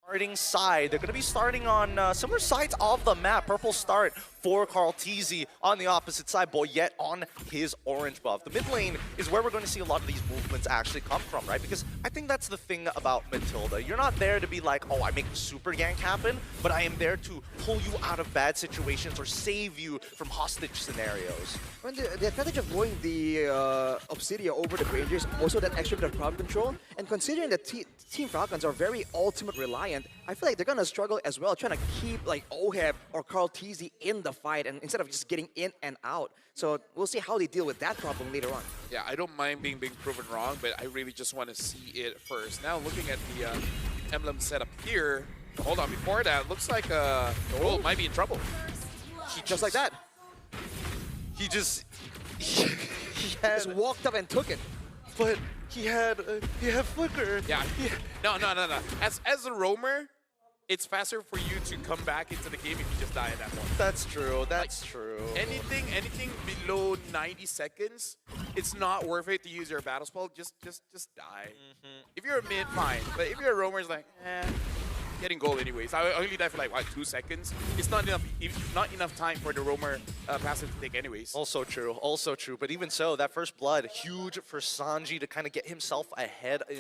starting side. They're going to be starting on similar sides of the map. Purple start for Carl Teasy on the opposite side, Boyette on his orange buff. The mid lane is where we're going to see a lot of these movements actually come from, right? Because I think that's the thing about Matilda. You're not there to be like, oh, I make a super gank happen, but I am there to pull you out of bad situations or save you from hostage scenarios. When the advantage of going the Obsidia over the Rangers, also that extra bit of crowd control, and considering that Team Falcons are very ultimate reliant, I feel like they're gonna struggle as well, trying to keep like Oheb or Carl Teasy in the fight, and instead of just getting in and out. So we'll see how they deal with that problem later on. Yeah, I don't mind being proven wrong, but I really just want to see it first. Now looking at the emblem setup here, hold on, before that, looks like Joel might be in trouble. Just like that. He just Just walked up and took it. But he had flicker. Yeah. No. As a roamer, it's faster for you to come back into the game if you just die at that point. That's true. That's true. Anything below 90 seconds, it's not worth it to use your battle spell. Just die. If you're a mid, fine. But if you're a roamer, it's like, getting gold anyways. I only die for like, what, 2 seconds? It's not enough time for the roamer passive to take anyways. Also true, also true. But even so, that first blood, huge for Sanji to kind of get himself ahead in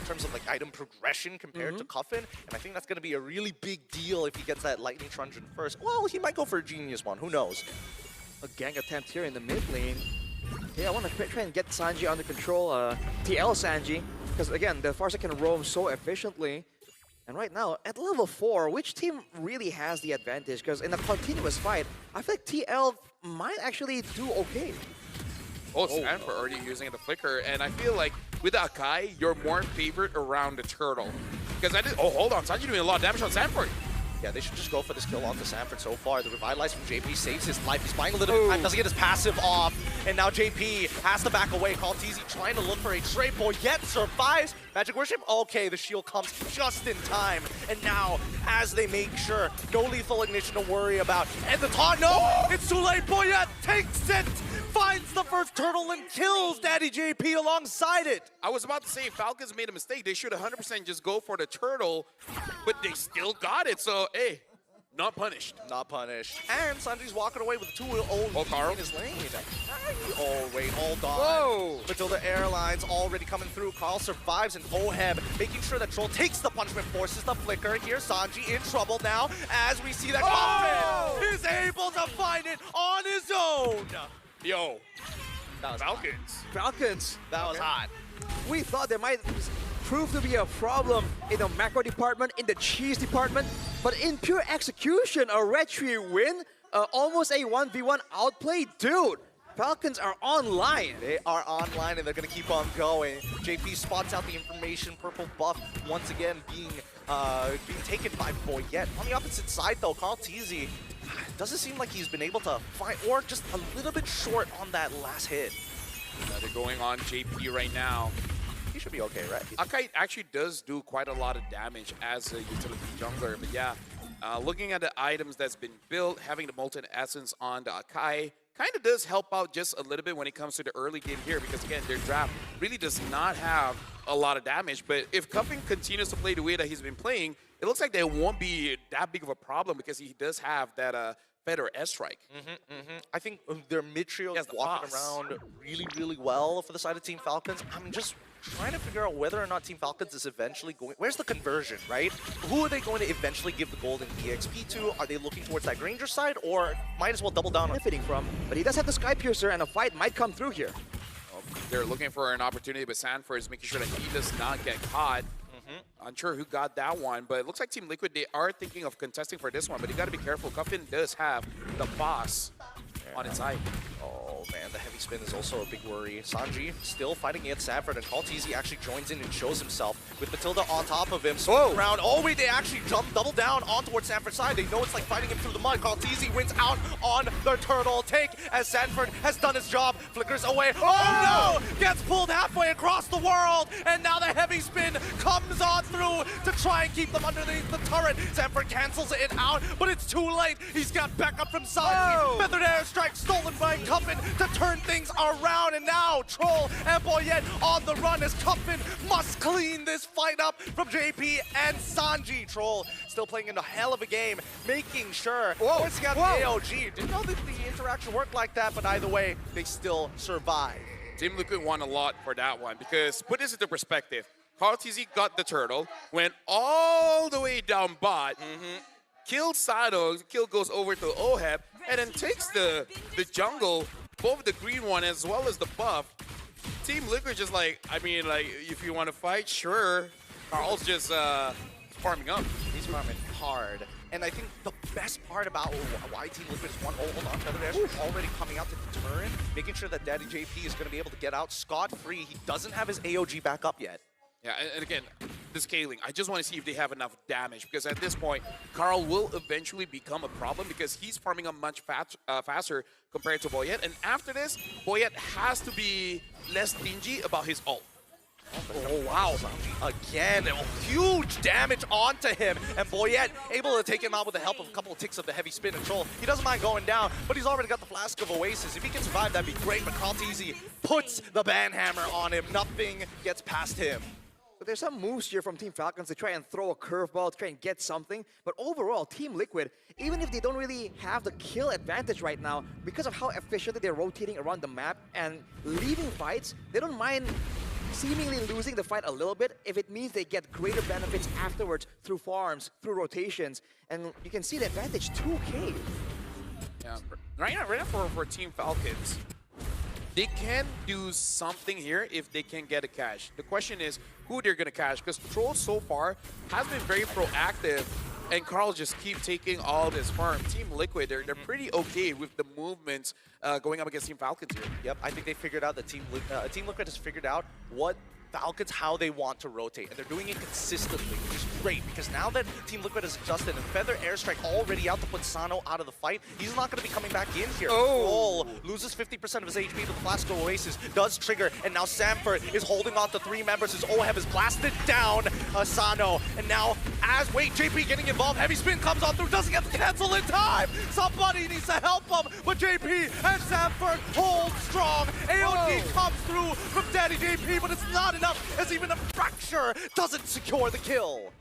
terms of like item progression compared to Coffin. And I think that's going to be a really big deal if he gets that Lightning Truncheon first. Well, he might go for a Genius one, who knows? A gank attempt here in the mid lane. Okay, I want to try and get Sanji under control, TL Sanji, because again, the Farsa can roam so efficiently. And right now, at level 4, which team really has the advantage? Because in a continuous fight, I feel like TL might actually do okay. Oh, Sanford already using the flicker, and I feel like with Akai, you're more favored around the turtle. Because hold on, Sanji doing a lot of damage on Sanford. Yeah, they should just go for this kill onto Sanford so far. The Revitalize from JP saves his life. He's buying a little bit of time, doesn't get his passive off. And now JP has to back away. Carl Teasy trying to look for a trade, yet survives. Magic Worship, okay, the shield comes just in time. And now, as they make sure, no lethal ignition to worry about. And the taunt, no! It's too late, Boyette takes it! Finds the first turtle and kills Daddy JP alongside it. I was about to say, Falcons made a mistake. They should 100% just go for the turtle, but they still got it. So, hey, not punished. Not punished. And Sanji's walking away with 2-0 Carl in his lane. Oh, wait, hold on. Whoa! Matilda Airlines already coming through. Carl survives, and Oheb making sure that Troll takes the punishment, forces the flicker. Here's Sanji in trouble now as we see that Coffin is able to find it on his own. Yo, That was Falcons. That was hot. We thought there might prove to be a problem in the macro department, in the cheese department, but in pure execution, a Red Tree win, almost a 1v1 outplay. Dude, Falcons are online. They are online, and they're going to keep on going. JP spots out the information. Purple buff once again being taken by Boyette. On the opposite side, though, Carl Teasy doesn't seem like he's been able to find, or just a little bit short on that last hit. they're going on JP right now. He should be okay, right? Akai actually does do quite a lot of damage as a utility jungler, but yeah, looking at the items that's been built, having the Molten Essence on the Akai kind of does help out just a little bit when it comes to the early game here, because again, their draft really does not have a lot of damage, but if Cuffing continues to play the way that he's been playing, it looks like they won't be that big of a problem because he does have that Feather S-Strike. I think their mid-trio is walking around really well for the side of Team Falcons. I'm just trying to figure out whether or not Team Falcons is eventually going... Where's the conversion, right? Who are they going to eventually give the golden EXP to? Are they looking towards that Granger side, or might as well double down on Benefiting from, but he does have the Sky Piercer, and a fight might come through here. They're looking for an opportunity, but Sanford is making sure that he does not get caught. Unsure who got that one, but it looks like Team Liquid, they are thinking of contesting for this one, but you got to be careful. Cuffin does have the boss on its side. Oh man, the heavy spin is also a big worry. Sanji still fighting against Sanford, and Carl Teasy actually joins in and shows himself with Matilda on top of him. So around. Oh wait, they actually double down on towards Sanford's side. They know it's like fighting him through the mud. Carl Teasy wins out on the turtle take as Sanford has done his job. Flickers away. Oh no! Gets pulled halfway across the world, and now the heavy spin comes on through to try and keep them underneath the turret. Sanford cancels it out, but it's too late. He's got backup from Sanji. Feathered airstrike stolen by Cuffin. to turn things around. And now Troll and Boyette on the run as Cuffin must clean this fight up from JP and Sanji. Troll still playing in a hell of a game, making sure forcing out the AOG. Didn't know that the interaction worked like that, but either way, they still survive. Team Liquid won a lot for that one because put this into perspective. Carl TZ got the turtle, went all the way down bot, killed Sado, kill goes over to Oheb, and then takes the jungle, both the green one as well as the buff. Team Liquid just like, I mean, like, if you want to fight, sure. Carl's just farming up. He's farming hard. And I think the best part about why Team Liquid is one hold on Feather Dash is already coming out to deterrent, making sure that Daddy JP is going to be able to get out scot-free. He doesn't have his AOG back up yet. Yeah, and again, the scaling. I just want to see if they have enough damage because at this point, Carl will eventually become a problem because he's farming up much faster compared to Boyette. And after this, Boyette has to be less stingy about his ult. Oh, wow. Again, huge damage onto him. And Boyette able to take him out with the help of a couple of ticks of the heavy spin and Troll. He doesn't mind going down, but he's already got the Flask of Oasis. If he can survive, that'd be great. But Carl TZ puts the banhammer on him. Nothing gets past him. But there's some moves here from Team Falcons to try and throw a curveball, to try and get something. But overall, Team Liquid, even if they don't really have the kill advantage right now, because of how efficiently they're rotating around the map and leaving fights, they don't mind seemingly losing the fight a little bit if it means they get greater benefits afterwards through farms, through rotations. And you can see the advantage 2K. Yeah, right now for Team Falcons, they can do something here if they can get a cash. The question is who they're going to cash, because Troll so far has been very proactive and Carl just keep taking all this farm. Team Liquid, they're pretty okay with the movements going up against Team Falcons here. Yep, I think they figured out that Team Liquid has figured out what Falcons, how they want to rotate, and they're doing it consistently, which is great, because now that Team Liquid has adjusted and Feather Airstrike already out to put Sano out of the fight, he's not going to be coming back in here. Oh! Loses 50% of his HP to the Flask of Oasis, does trigger, and now Samford is holding on to 3 members as Oheb is blasted down Sano, and now JP getting involved, heavy spin comes on through, doesn't get the cancel in time! Somebody needs to help him, but JP and Samford hold strong. AOD comes through from Daddy JP, but it's not enough as even a fracture doesn't secure the kill.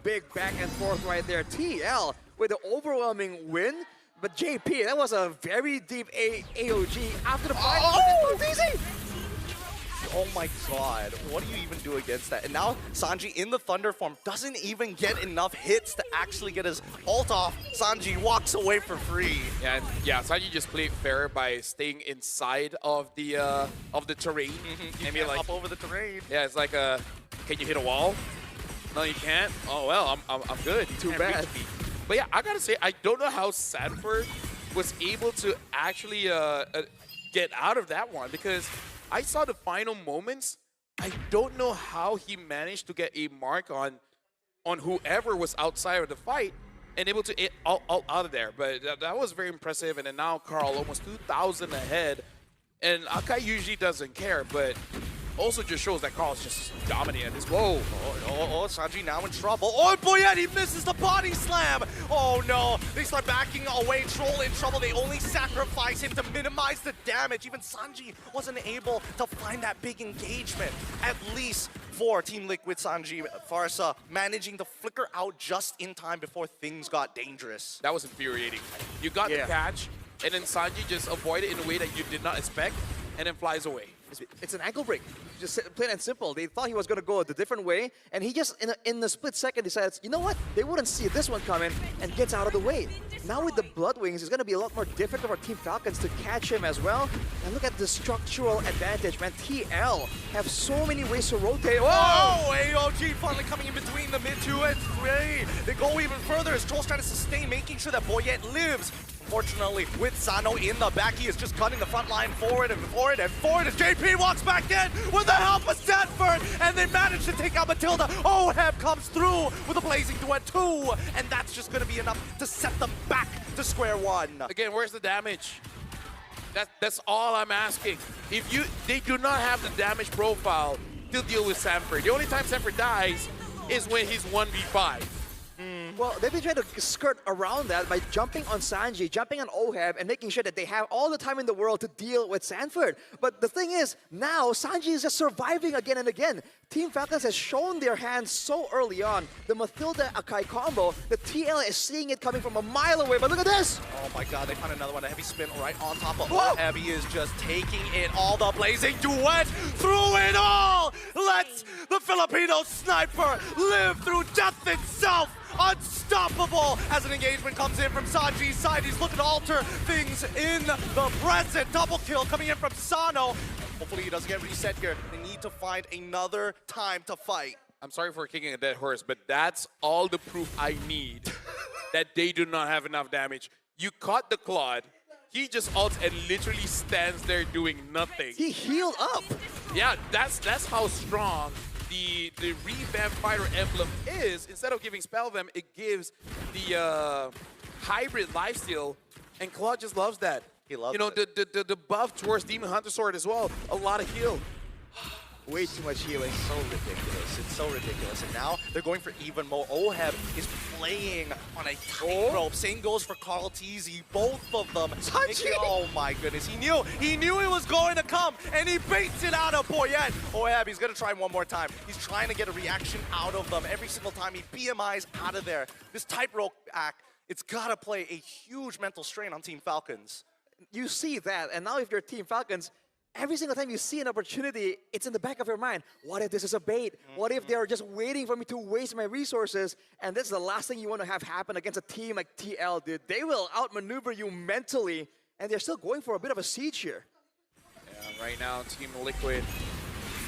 Big back and forth right there. TL with the overwhelming win, but JP, that was a very deep AOG after the fight. Oh, easy! Oh my god, what do you even do against that? And now Sanji in the Thunder form doesn't even get enough hits to actually get his ult off. Sanji walks away for free. And yeah, Sanji just played fair by staying inside of the terrain. And be like, up over the terrain. Yeah, it's like can you hit a wall? No, you can't. Oh well, I'm good. Too bad. But yeah, I gotta say, I don't know how Sanford was able to actually get out of that one, because I saw the final moments. I don't know how he managed to get a mark on whoever was outside of the fight and able to get out of there. But that was very impressive. And then now Carl almost 2,000 ahead. And Akai usually doesn't care, but also just shows that Carl's just dominating this. Whoa. Oh, Sanji now in trouble. Oh, Boyette, he misses the body slam. Oh, no. They start backing away. Troll in trouble. They only sacrifice him to minimize the damage. Even Sanji wasn't able to find that big engagement. At least for Team Liquid, Sanji, Farsa managing to flicker out just in time before things got dangerous. That was infuriating. You got the catch, and then Sanji just avoided it in a way that you did not expect, and then flies away. It's an ankle break, just plain and simple. They thought he was going to go a different way, and he just, in a split second, decides, you know what? They wouldn't see this one coming, and gets out of the way. Now with the Blood Wings, it's going to be a lot more difficult for Team Falcons to catch him as well. And look at the structural advantage, man. TL have so many ways to rotate. Whoa! AOG finally coming in between the mid 2 and 3. They go even further as Troll's trying to sustain, making sure that Boyette lives. Unfortunately, with Sano in the back, he is just cutting the front line forward and forward and forward as JP walks back in with the help of Stanford, and they manage to take out Matilda. Oheb comes through with a blazing duet 2, and that's just going to be enough to set them back to square one. Again, where's the damage? That's all I'm asking. They do not have the damage profile to deal with Sanford. The only time Sanford dies is when he's 1v5. Well, they've been trying to skirt around that by jumping on Sanji, jumping on Oheb, and making sure that they have all the time in the world to deal with Sanford. But the thing is, now Sanji is just surviving again and again. Team Falcons has shown their hands so early on. The Mathilda Akai combo, the TL is seeing it coming from a mile away, but look at this! Oh my god, they found another one. A heavy spin right on top of Oheb. He is just taking it all. The blazing duet through it all! Let's the Filipino sniper live through death itself! Unstoppable as an engagement comes in from Sanji's side. He's looking to alter things in the present. Double kill coming in from Sano. Hopefully he doesn't get reset here. They need to find another time to fight. I'm sorry for kicking a dead horse, but that's all the proof I need that they do not have enough damage. You caught the Claude. He just ults and literally stands there doing nothing. He healed up! Yeah, that's how strong the revamped Fire Emblem is. Instead of giving Spell Them, it gives the hybrid lifesteal, and Claude just loves that. He loves it. The buff towards Demon Hunter Sword as well. A lot of heal. Way too much healing. So ridiculous. It's so ridiculous. And now they're going for even more. Oheb is playing on a tightrope. Same goes for Carl Teasy. Both of them. Oh my goodness. He knew it was going to come, and he baits it out of Boyette. Oheb, he's going to try one more time. He's trying to get a reaction out of them. Every single time he BMIs out of there. This tightrope act, it's got to play a huge mental strain on Team Falcons. You see that, and now if you're Team Falcons, every single time you see an opportunity, it's in the back of your mind. What if this is a bait? What if they're just waiting for me to waste my resources? And that's the last thing you want to have happen against a team like TL, dude. They will outmaneuver you mentally, and they're still going for a bit of a siege here. Yeah, right now, Team Liquid,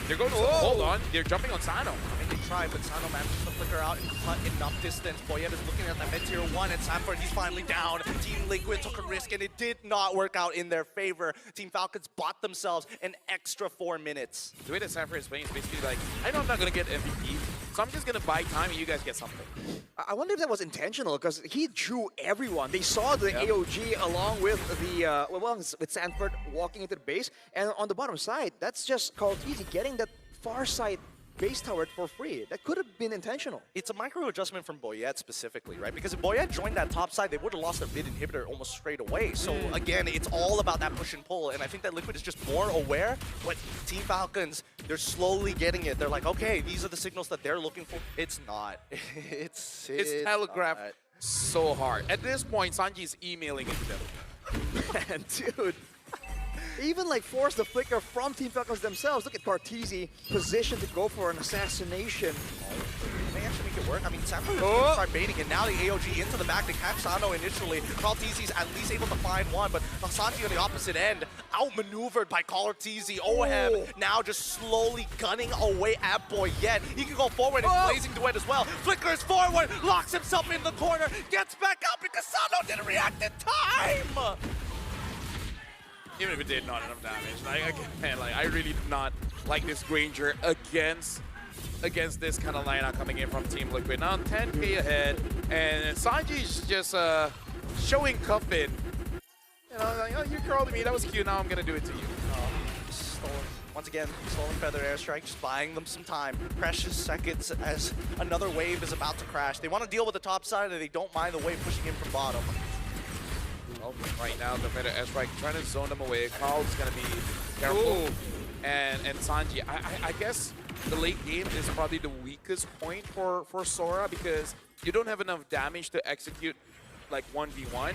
they're going to hold on. They're jumping on Sano. I think they tried, but Sano manages to flicker out and cut enough distance. Boyette is looking at that mid-tier 1, and Sanford, he's finally down. Team Liquid took a risk, and it did not work out in their favor. Team Falcons bought themselves an extra 4 minutes. The way that Sanford is playing is basically like, I know I'm not going to get MVP, so I'm just going to buy time and you guys get something. I wonder if that was intentional, because he drew everyone. They saw the AOG along with the with Sanford walking into the base, and on the bottom side, that's just Carl Teasy getting that far side base tower for free. That could have been intentional. It's a micro adjustment from Boyette specifically, right? Because if Boyette joined that top side, they would have lost their mid inhibitor almost straight away. So again, it's all about that push and pull, and I think that Liquid is just more aware. But Team Falcons, they're slowly getting it. They're like, okay, these are the signals that they're looking for. It's not. it's telegraphed not. so hard. At this point, Sanji's emailing it to them. Man, dude. Even like force the flicker from Team Falcons themselves. Look at Cartesi positioned to go for an assassination. They actually make it work. I mean, Sanford is going to start baiting, and now the AOG into the back to catch Sano initially. Cartesi's at least able to find one, but Sanji on the opposite end, outmaneuvered by Cartesi. Oheb now just slowly gunning away at Boyette. He can go forward and blazing duet as well. Flickers forward, locks himself in the corner, gets back out because Sano didn't react in time. Even if it did not enough damage, I really did not like this Granger against this kind of lineup coming in from Team Liquid. Now 10k ahead, and Sanji's just showing Cuffin. You know, like, oh, you crawled me, that was cute. Now I'm gonna do it to you. Once again, stolen feather airstrike, just buying them some time. Precious seconds as another wave is about to crash. They want to deal with the top side, and they don't mind the wave pushing in from bottom. Well, right now, the Feather Airstrike trying to zone them away. Carl's gonna be careful. And Sanji, I guess the late game is probably the weakest point for Sora, because you don't have enough damage to execute like 1v1,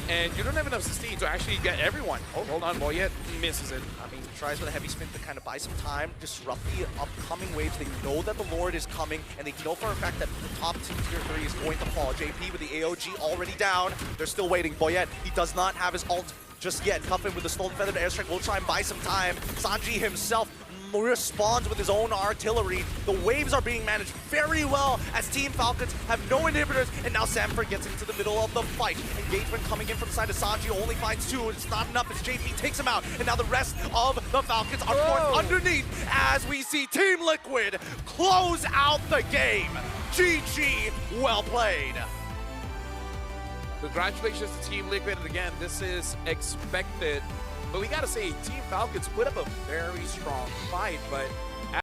and you don't have enough sustain to actually get everyone. Oh, hold on, Boyette misses it. I mean, tries with a heavy spin to kind of buy some time, disrupt the upcoming waves. They know that the Lord is coming, and they know for a fact that the top team tier 3 is going to fall. JP with the AOG already down. They're still waiting. Boyette, he does not have his ult just yet. Cuffin with the stolen feathered airstrike will try and buy some time. Sanji himself responds with his own artillery. The waves are being managed very well as Team Falcons have no inhibitors, and now Sanford gets into the middle of the fight. Engagement coming in from the side of Sanji, only finds 2. It's not enough as JP takes him out, and now the rest of the Falcons are forced underneath as we see Team Liquid close out the game. GG, well played. Congratulations to Team Liquid. And again, this is expected. But we gotta say, Team Falcons put up a very strong fight, but